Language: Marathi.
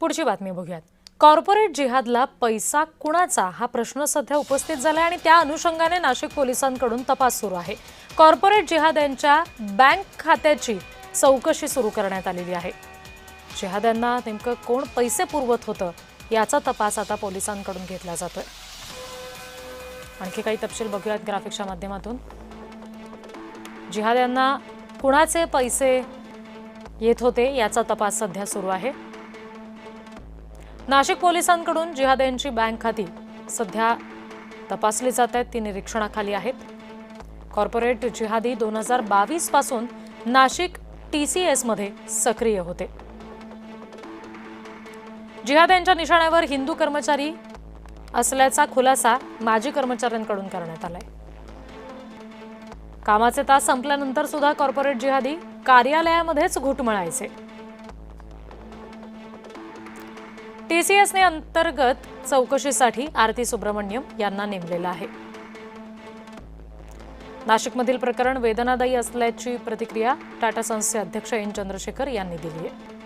पुढची बातमी बघूयात। कॉर्पोरेट जिहादला पैसा कुणाचा हा प्रश्न सध्या उपस्थित झाला आणि त्या अनुषंगाने नाशिक पोलिसांकडून तपास सुरू आहे। कॉर्पोरेट जिहाद यांच्या बँक खात्याची चौकशी सुरू करण्यात आलेली आहे। जिहाद्यांना नेमकं कोण पैसे पुरवत होतं याचा तपास आता पोलिसांकडून घेतला जातोय। आणखी काही तपशील बघूयात ग्राफिक्सच्या माध्यमातून। जिहाद्यांना कुणाचे पैसे येत होते याचा तपास सध्या सुरू आहे। नाशिक पोलिसांकडून जिहाद्यांची बँक खाती सध्या तपासली जात आहेत, ती निरीक्षणाखाली आहेत। कॉर्पोरेट जिहादी 2022 पासून नाशिक TCS मध्ये सक्रिय होते। जिहाद्यांच्या निशाण्यावर हिंदू कर्मचारी असल्याचा खुलासा माजी कर्मचाऱ्यांकडून करण्यात आलाय। कामाचे तास संपल्यानंतर सुद्धा कॉर्पोरेट जिहादी कार्यालयामध्येच घुटमळायचे। TCS ने अंतर्गत चौकशीसाठी आरती सुब्रमण्यम यांना नेमलेलं आहे। नाशिकमधील प्रकरण वेदनादायी असल्याची प्रतिक्रिया टाटा सन्सचे अध्यक्ष एन चंद्रशेखर यांनी दिली आहे।